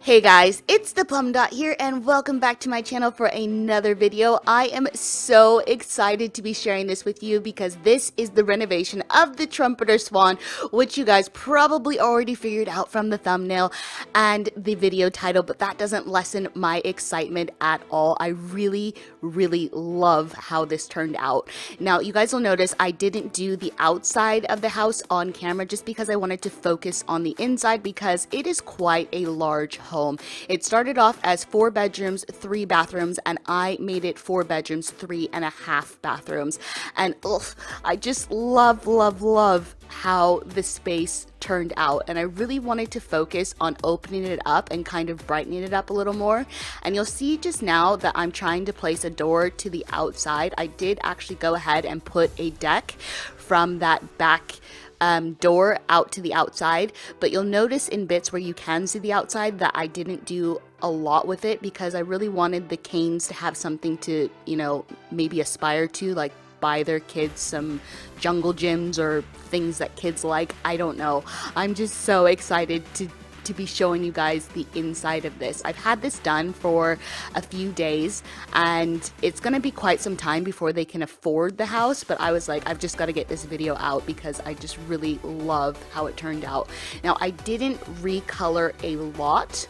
Hey guys, it's the Plum Dot here and welcome back to my channel for another video. I am so excited to be sharing this with you because this is the renovation of the Trumpeter Swan, which you guys probably already figured out from the thumbnail and the video title, but that doesn't lessen my excitement at all. I really love how this turned out. Now, you guys will notice I didn't do the outside of the house on camera just because I wanted to focus on the inside because it is quite a large home. It started off as 4 bedrooms, 3 bathrooms, and I made it 4 bedrooms, 3.5 bathrooms. And I just love how the space turned out, and I really wanted to focus on opening it up and kind of brightening it up a little more. And you'll see just now that I'm trying to place a door to the outside. I did actually go ahead and put a deck from that back door out to the outside, but you'll notice in bits where you can see the outside that I didn't do a lot with it because I really wanted the Canes to have something to, maybe aspire to, like buy their kids some jungle gyms or things that kids like. I don't know. I'm just so excited to be showing you guys the inside of this. I've had this done for a few days and it's gonna be quite some time before they can afford the house, but I was like, I've just got to get this video out because I just really love how it turned out. Now, I didn't recolor a lot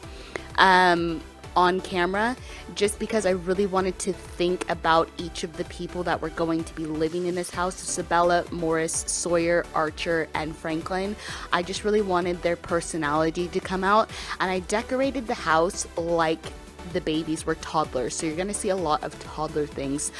on camera just because I really wanted to think about each of the people that were going to be living in this house. So Sabella, Morris, Sawyer, Archer, and Franklin. I just really wanted their personality to come out, and I decorated the house like the babies were toddlers, so you're going to see a lot of toddler things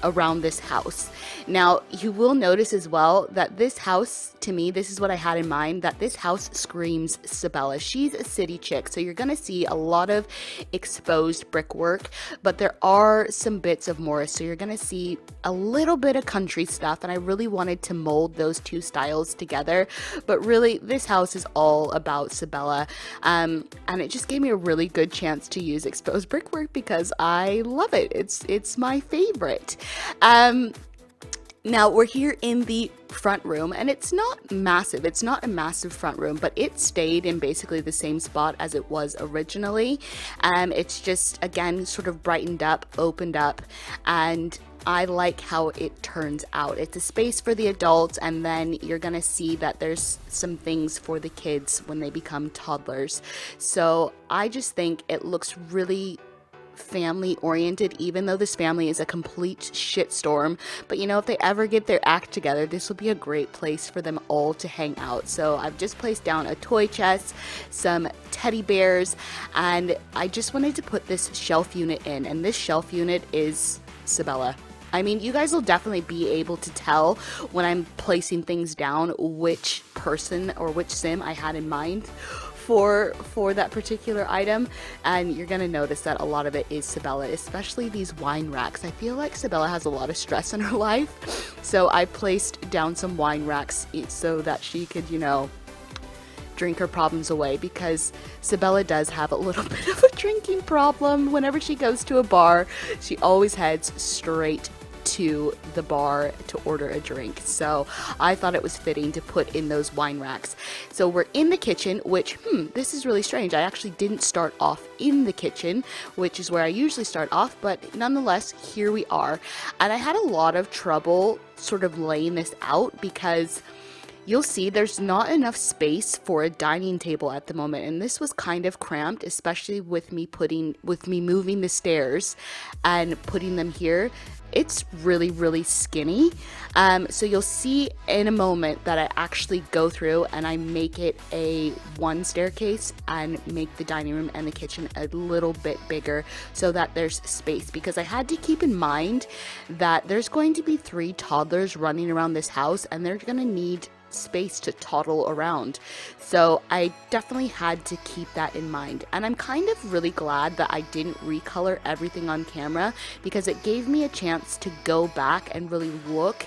around this house. Now, you will notice as well that this house, to me, this is what I had in mind, that this house screams Sabella. She's a city chick, so you're going to see a lot of exposed brickwork, but there are some bits of Morris, so you're going to see a little bit of country stuff, and I really wanted to mold those two styles together. But really, this house is all about Sabella, and it just gave me a really good chance to use exposed brickwork because I love it. It's my favorite. Now we're here in the front room, and it's not massive. It's not a massive front room, but it stayed in basically the same spot as it was originally. It's just, again, sort of brightened up, opened up, and I like how it turns out. It's a space for the adults, and then you're gonna see that there's some things for the kids when they become toddlers. So I just think it looks really family oriented, even though this family is a complete shitstorm. But if they ever get their act together, this will be a great place for them all to hang out. So I've just placed down a toy chest, some teddy bears, and I just wanted to put this shelf unit in, and this shelf unit is Sabella. I mean, you guys will definitely be able to tell when I'm placing things down which person or which sim I had in mind for that particular item, and you're gonna notice that a lot of it is Sabella, especially these wine racks. I feel like Sabella has a lot of stress in her life, so I placed down some wine racks so that she could, drink her problems away, because Sabella does have a little bit of a drinking problem. Whenever she goes to a bar, she always heads straight to the bar to order a drink. So I thought it was fitting to put in those wine racks. So we're in the kitchen, which, this is really strange. I actually didn't start off in the kitchen, which is where I usually start off, but nonetheless, here we are. And I had a lot of trouble sort of laying this out because you'll see there's not enough space for a dining table at the moment, and this was kind of cramped, especially with me moving the stairs and putting them here. It's really skinny. So you'll see in a moment that I actually go through and I make it a one staircase and make the dining room and the kitchen a little bit bigger so that there's space, because I had to keep in mind that there's going to be 3 toddlers running around this house and they're gonna need space to toddle around. So I definitely had to keep that in mind, and I'm kind of really glad that I didn't recolor everything on camera because it gave me a chance to go back and really look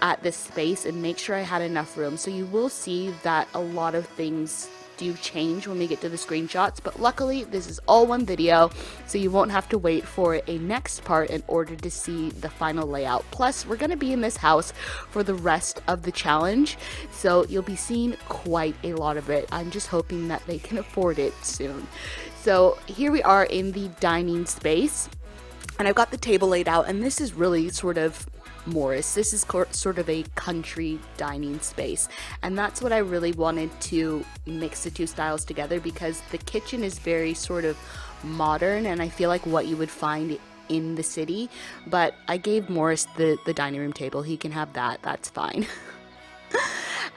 at this space and make sure I had enough room. So you will see that a lot of things do change when we get to the screenshots, but luckily this is all one video, so you won't have to wait for a next part in order to see the final layout. Plus, we're going to be in this house for the rest of the challenge, so you'll be seeing quite a lot of it. I'm just hoping that they can afford it soon. So here we are in the dining space, and I've got the table laid out, and this is really sort of Morris. This is sort of a country dining space, and that's what I really wanted to mix the two styles together, because the kitchen is very sort of modern and I feel like what you would find in the city, but I gave Morris the dining room table. He can have that, that's fine.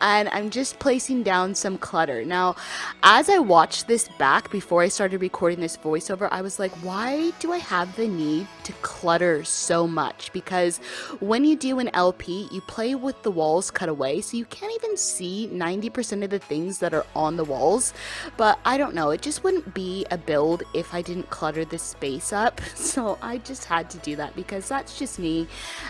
And I'm just placing down some clutter. Now, as I watched this back before I started recording this voiceover, I was like, why do I have the need to clutter so much? Because when you do an LP, you play with the walls cut away, so you can't even see 90% of the things that are on the walls. But I don't know, it just wouldn't be a build if I didn't clutter this space up. So I just had to do that because that's just me,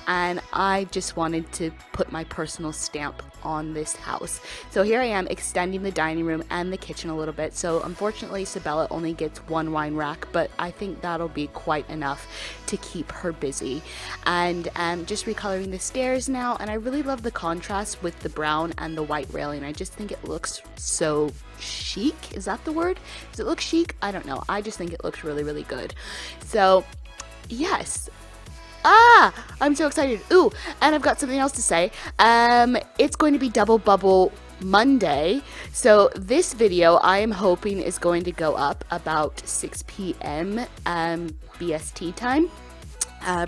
and I just wanted to put my personal stamp on this house. So here I am extending the dining room and the kitchen a little bit. So unfortunately Sabella only gets one wine rack, but I think that'll be quite enough to keep her busy. And just recoloring the stairs now, and I really love the contrast with the brown and the white railing. I just think it looks so chic. Is that the word? Does it look chic? I don't know. I just think it looks really, really good. So yes. I'm so excited. Ooh, and I've got something else to say. It's going to be Double Bubble Monday. So this video I am hoping is going to go up about 6 p.m. BST time.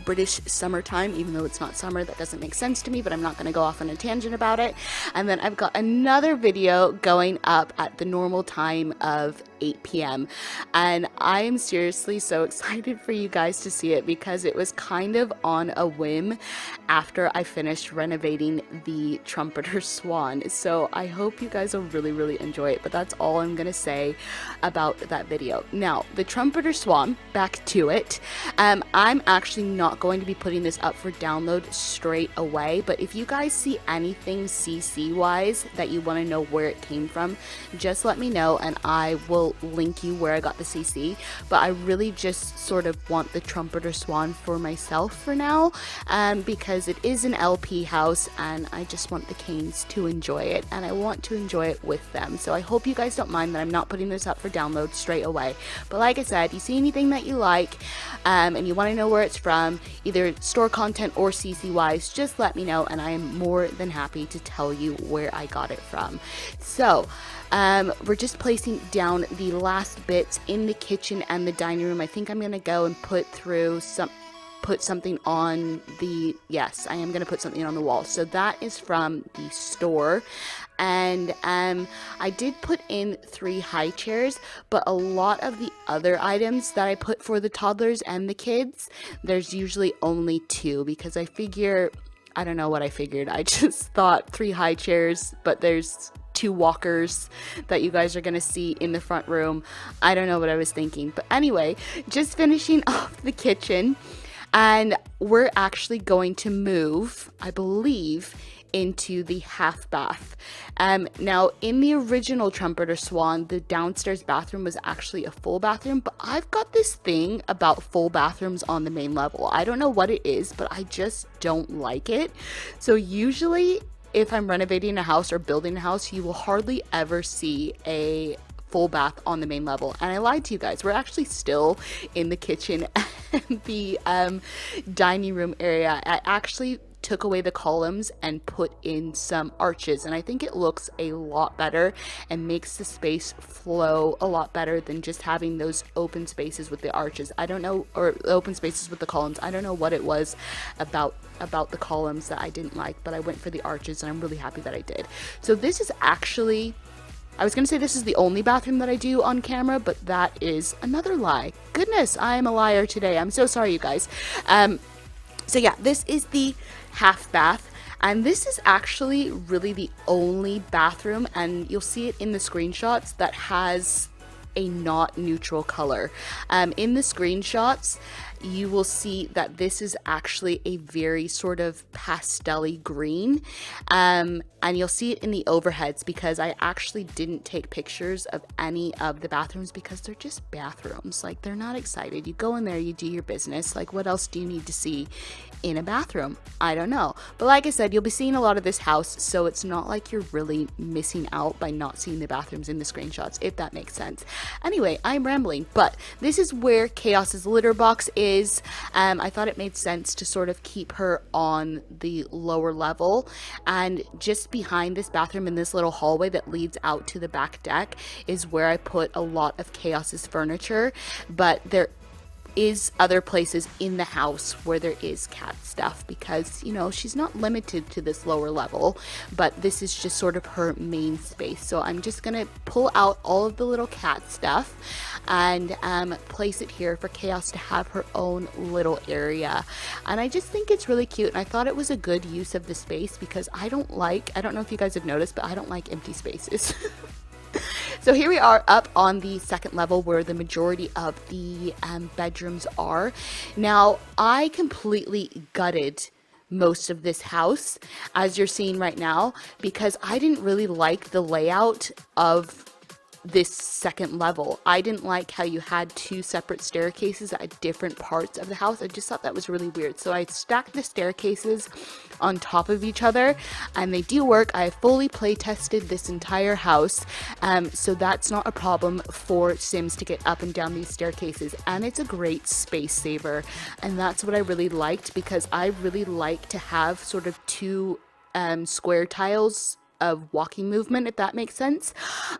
British summertime, even though it's not summer. That doesn't make sense to me, but I'm not going to go off on a tangent about it. And then I've got another video going up at the normal time of 8 p.m. and I am seriously so excited for you guys to see it, because it was kind of on a whim after I finished renovating the Trumpeter Swan. So I hope you guys will really, really enjoy it, but that's all I'm going to say about that video. Now, the Trumpeter Swan, back to it. I'm actually not going to be putting this up for download straight away, but if you guys see anything CC wise that you want to know where it came from, just let me know and I will link you where I got the CC. But I really just sort of want the Trumpeter Swan for myself for now, because it is an LP house and I just want the Canes to enjoy it, and I want to enjoy it with them. So I hope you guys don't mind that I'm not putting this up for download straight away. But like I said, you see anything that you like and you want to know where it's from, either store content or CC wise, just let me know and I am more than happy to tell you where I got it from. So we're just placing down the last bits in the kitchen and the dining room. I think I'm gonna go and put something on the, yes, I am going to put something on the wall. So that is from the store. And I did put in 3 high chairs, but a lot of the other items that I put for the toddlers and the kids, there's usually only 2, because I figure, I don't know what I figured. I just thought 3 high chairs, but there's 2 walkers that you guys are going to see in the front room. I don't know what I was thinking. But anyway, just finishing off the kitchen. And we're actually going to move, I believe, into the half bath. Now, in the original Trumpeter Swan, the downstairs bathroom was actually a full bathroom, but I've got this thing about full bathrooms on the main level. I don't know what it is, but I just don't like it. So usually, if I'm renovating a house or building a house, you will hardly ever see a full bath on the main level. And I lied to you guys, we're actually still in the kitchen and the dining room area. I actually took away the columns and put in some arches, and I think it looks a lot better and makes the space flow a lot better than just having those open spaces with the arches. I don't know, or open spaces with the columns. I don't know what it was about the columns that I didn't like, but I went for the arches and I'm really happy that I did. So this is actually, I was going to say this is the only bathroom that I do on camera, but that is another lie. Goodness, I am a liar today. I'm so sorry, you guys. So yeah, this is the half bath, and this is actually really the only bathroom, and you'll see it in the screenshots, that has a not neutral color. In the screenshots, you will see that this is actually a very sort of pastel-y green. And you'll see it in the overheads because I actually didn't take pictures of any of the bathrooms because they're just bathrooms. Like, they're not excited. You go in there, you do your business. Like, what else do you need to see in a bathroom? I don't know. But like I said, you'll be seeing a lot of this house, so it's not like you're really missing out by not seeing the bathrooms in the screenshots, if that makes sense. Anyway, I'm rambling, but this is where Chaos's litter box is. I thought it made sense to sort of keep her on the lower level, and just behind this bathroom in this little hallway that leads out to the back deck is where I put a lot of Chaos's furniture. But there is other places in the house where there is cat stuff because, you know, she's not limited to this lower level, but this is just sort of her main space. So I'm just gonna pull out all of the little cat stuff and place it here for Chaos to have her own little area. And I just think it's really cute, and I thought it was a good use of the space because I don't know if you guys have noticed, but I don't like empty spaces. So here we are up on the second level where the majority of the bedrooms are. Now, I completely gutted most of this house, as you're seeing right now, because I didn't really like the layout of this second level. I didn't like how you had two separate staircases at different parts of the house. I just thought that was really weird. So I stacked the staircases on top of each other, and they do work. I fully play tested this entire house, so that's not a problem for Sims to get up and down these staircases, and it's a great space saver. And that's what I really liked, because I really like to have sort of two square tiles of walking movement, if that makes sense.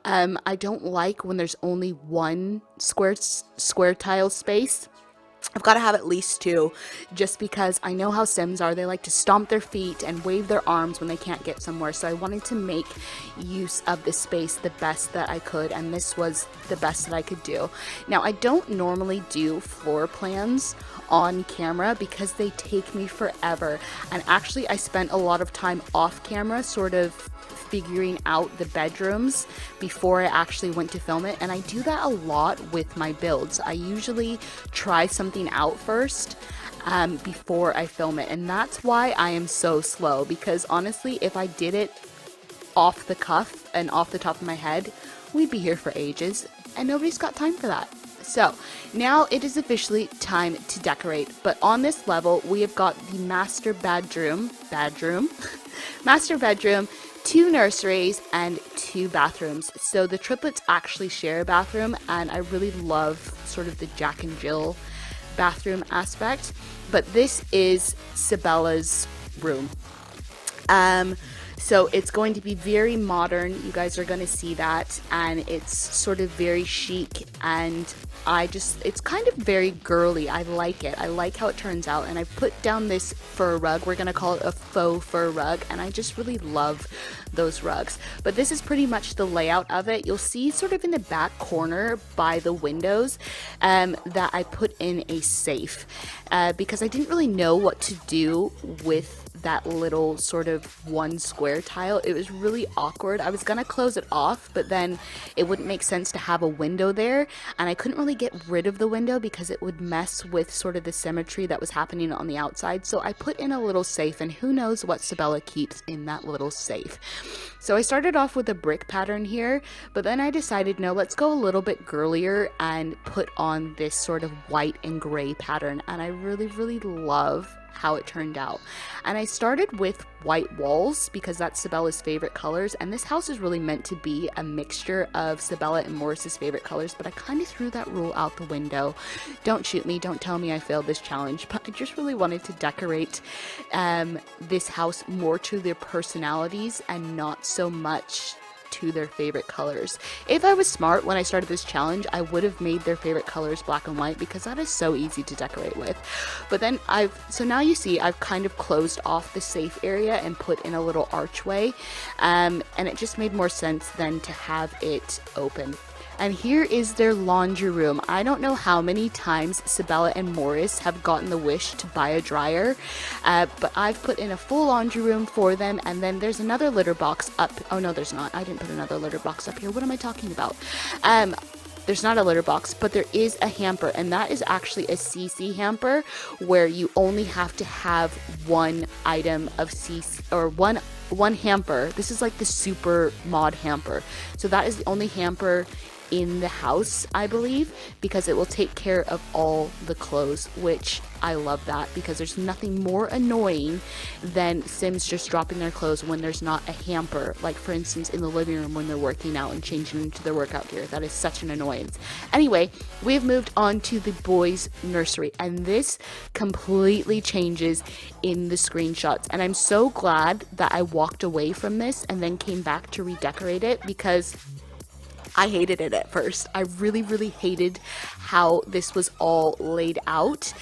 I don't like when there's only one square tile space. I've got to have at least two, just because I know how Sims are. They like to stomp their feet and wave their arms when they can't get somewhere. So I wanted to make use of this space the best that I could, and this was the best that I could do. Now, I don't normally do floor plans on camera because they take me forever. And actually, I spent a lot of time off camera sort of figuring out the bedrooms before I actually went to film it, and I do that a lot with my builds. I usually try something out first before I film it, and that's why I am so slow, because honestly, if I did it off the cuff and off the top of my head, we'd be here for ages, and nobody's got time for that. So now it is officially time to decorate, but on this level we have got the master bedroom, master bedroom, 2 nurseries, and 2 bathrooms. So the triplets actually share a bathroom, and I really love sort of the Jack and Jill bathroom aspect. But this is Sabella's room. So it's going to be very modern. You guys are going to see that, and it's sort of very chic, and it's kind of very girly. I like it. I like how it turns out, and I put down this fur rug. We're going to call it a faux fur rug, and I just really love those rugs. But this is pretty much the layout of it. You'll see sort of in the back corner by the windows that I put in a safe because I didn't really know what to do with that little sort of one square tile. It was really awkward. I was gonna close it off, but then it wouldn't make sense to have a window there, and I couldn't really get rid of the window because it would mess with sort of the symmetry that was happening on the outside. So I put in a little safe, and who knows what Sabella keeps in that little safe. So I started off with a brick pattern here, but then I decided, no, let's go a little bit girlier and put on this sort of white and gray pattern, and I really, really love how it turned out. And I started with white walls because that's Sabella's favorite colors, and this house is really meant to be a mixture of Sabella and Morris's favorite colors, but I kind of threw that rule out the window. Don't shoot me, don't tell me I failed this challenge, but I just really wanted to decorate this house more to their personalities and not so much to their favorite colors. If I was smart when I started this challenge, I would have made their favorite colors black and white because that is so easy to decorate with. But then so now you see I've kind of closed off the safe area and put in a little archway, and it just made more sense than to have it open. And here is their laundry room. I don't know how many times Sabella and Morris have gotten the wish to buy a dryer, but I've put in a full laundry room for them, and then there's another litter box up. Oh no, there's not. I didn't put another litter box up here. What am I talking about? there's not a litter box, but there is a hamper, and that is actually a CC hamper where you only have to have one item of CC, or one hamper. This is like the super mod hamper. So that is the only hamper in the house, I believe, because it will take care of all the clothes, which I love that, because there's nothing more annoying than Sims just dropping their clothes when there's not a hamper, like for instance in the living room when they're working out and changing into their workout gear. That is such an annoyance. Anyway, we have moved on to the boys' nursery, and this completely changes in the screenshots, and I'm so glad that I walked away from this and then came back to redecorate it, because I hated it at first. I really, really hated how this was all laid out.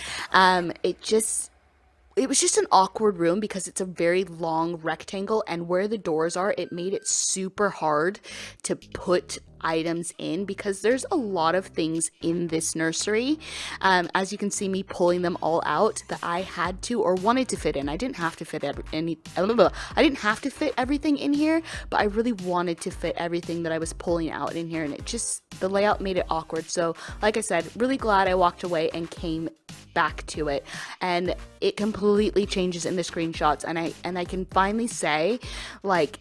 It was just an awkward room because it's a very long rectangle, and where the doors are, it made it super hard to put items in, because there's a lot of things in this nursery. As you can see me pulling them all out that I had to or wanted to fit in. I didn't have to fit I didn't have to fit everything in here, but I really wanted to fit everything that I was pulling out in here, and the layout made it awkward. So like I said, really glad I walked away and came back to it, and it completely changes in the screenshots, and I can finally say, like,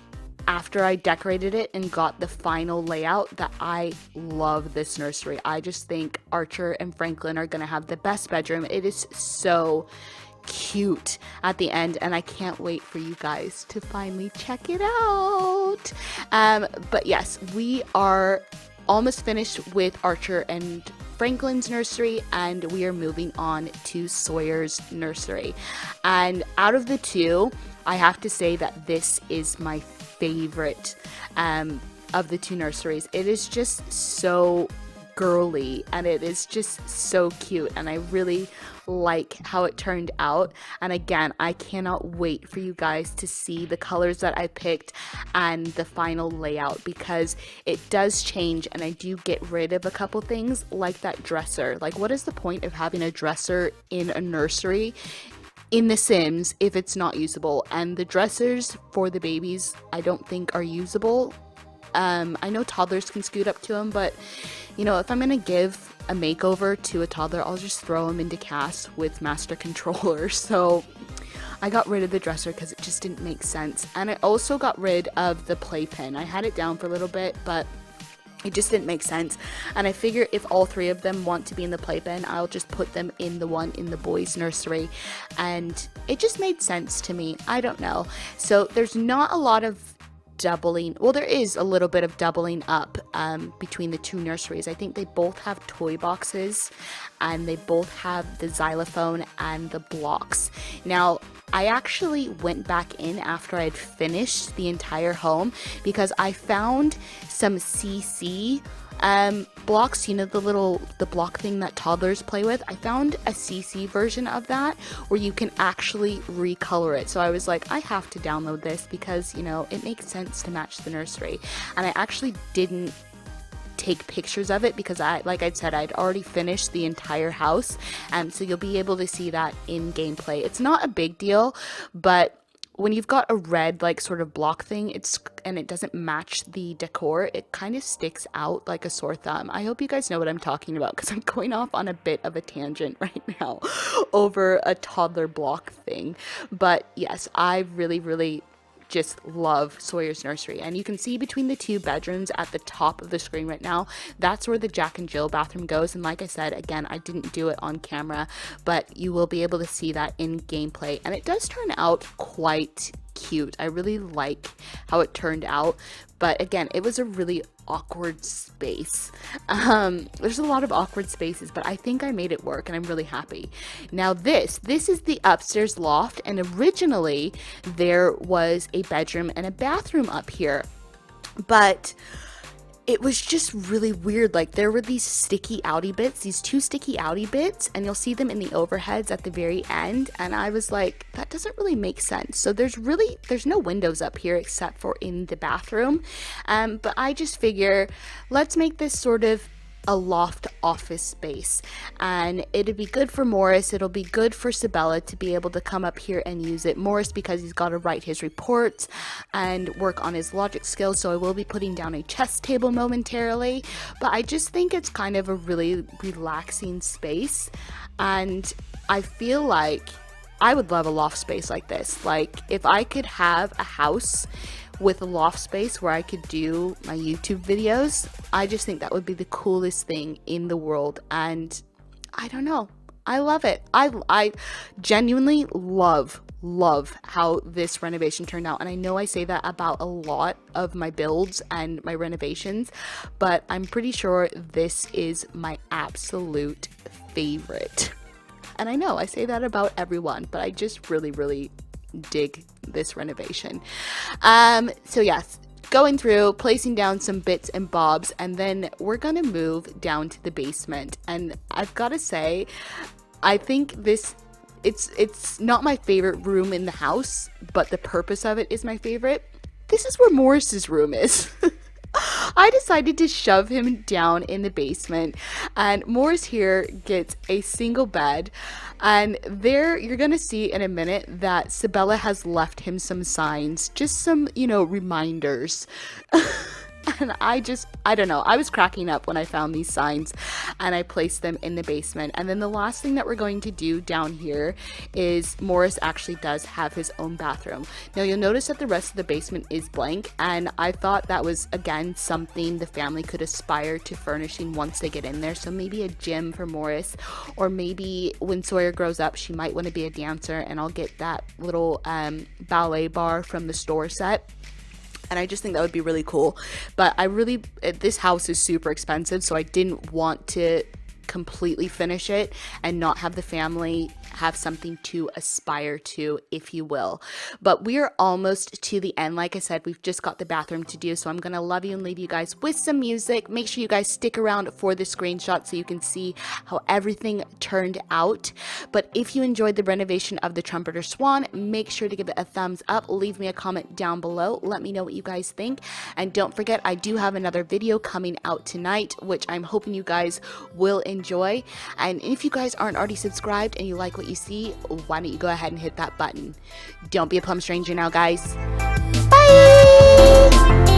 after I decorated it and got the final layout, that I love this nursery. I just think Archer and Franklin are gonna have the best bedroom. It is so cute at the end, and I can't wait for you guys to finally check it out. But yes, we are almost finished with Archer and Franklin's nursery, and we are moving on to Sawyer's nursery. And out of the two, I have to say that this is my favorite of the two nurseries. It is just so girly, and it is just so cute, and I really like how it turned out. And again, I cannot wait for you guys to see the colors that I picked and the final layout, because it does change, and I do get rid of a couple things like that dresser. Like, what is the point of having a dresser in a nursery in The Sims if it's not usable? And the dressers for the babies I don't think are usable. I know toddlers can scoot up to them, but you know, if I'm gonna give a makeover to a toddler, I'll just throw them into cast with master controller. So I got rid of the dresser because it just didn't make sense. And I also got rid of the playpen. I had it down for a little bit, but it just didn't make sense. And I figure if all three of them want to be in the playpen, I'll just put them in the one in the boys' nursery. And it just made sense to me. I don't know. So there's not a lot of doubling. Well, there is a little bit of doubling up between the two nurseries. I think they both have toy boxes, and they both have the xylophone and the blocks. Now, I actually went back in after I had finished the entire home, because I found some CC blocks, you know, the block thing that toddlers play with. I found a CC version of that where you can actually recolor it. So I was like, I have to download this because, you know, it makes sense to match the nursery. And I actually didn't take pictures of it because like I said, I'd already finished the entire house, so you'll be able to see that in gameplay. It's not a big deal, but when you've got a red like sort of block thing, and it doesn't match the decor, it kind of sticks out like a sore thumb. I hope you guys know what I'm talking about, because I'm going off on a bit of a tangent right now over a toddler block thing. But yes, I really just love Sawyer's nursery. And you can see between the two bedrooms at the top of the screen right now, that's where the Jack and Jill bathroom goes. And like I said, again, I didn't do it on camera, but you will be able to see that in gameplay. And it does turn out quite cute. I really like how it turned out, but again, it was a really awkward space. There's a lot of awkward spaces, but I think I made it work, and I'm really happy. Now this is the upstairs loft, and originally there was a bedroom and a bathroom up here, but it was just really weird. Like, there were these sticky outy bits, these two sticky outy bits, and you'll see them in the overheads at the very end. And I was like, that doesn't really make sense. So there's no windows up here except for in the bathroom. But I just figure, let's make this sort of a loft office space, and it'd be good for Morris, it'll be good for Sabella to be able to come up here and use it. Morris, because he's got to write his reports and work on his logic skills, so I will be putting down a chess table momentarily, but I just think it's kind of a really relaxing space, and I feel like I would love a loft space like this. Like, if I could have a house with a loft space where I could do my YouTube videos, I just think that would be the coolest thing in the world. And I don't know, I love it. I genuinely love how this renovation turned out. And I know I say that about a lot of my builds and my renovations, but I'm pretty sure this is my absolute favorite. And I know I say that about everyone, but I just really dig this renovation. So yes, going through, placing down some bits and bobs, and then we're gonna move down to the basement. And I've got to say, I think it's not my favorite room in the house, but the purpose of it is my favorite. This is where Morris's room is. I decided to shove him down in the basement, and Morris here gets a single bed, and there you're gonna see in a minute that Sabella has left him some signs, just some, reminders. And I don't know, I was cracking up when I found these signs and I placed them in the basement. And then the last thing that we're going to do down here is Morris actually does have his own bathroom. Now you'll notice that the rest of the basement is blank, and I thought that was, again, something the family could aspire to furnishing once they get in there. So maybe a gym for Morris, or maybe when Sawyer grows up she might want to be a dancer, and I'll get that little ballet bar from the store set. And I just think that would be really cool. But this house is super expensive, so I didn't want to completely finish it and not have the family have something to aspire to, if you will. But we are almost to the end. Like I said, we've just got the bathroom to do, so I'm gonna love you and leave you guys with some music. Make sure you guys stick around for the screenshot so you can see how everything turned out. But if you enjoyed the renovation of the Trumpeter Swan, make sure to give it a thumbs up, leave me a comment down below, let me know what you guys think. And don't forget, I do have another video coming out tonight, which I'm hoping you guys will enjoy. And if you guys aren't already subscribed and you like what you see, why don't you go ahead and hit that button. Don't be a plum stranger now, guys. Bye!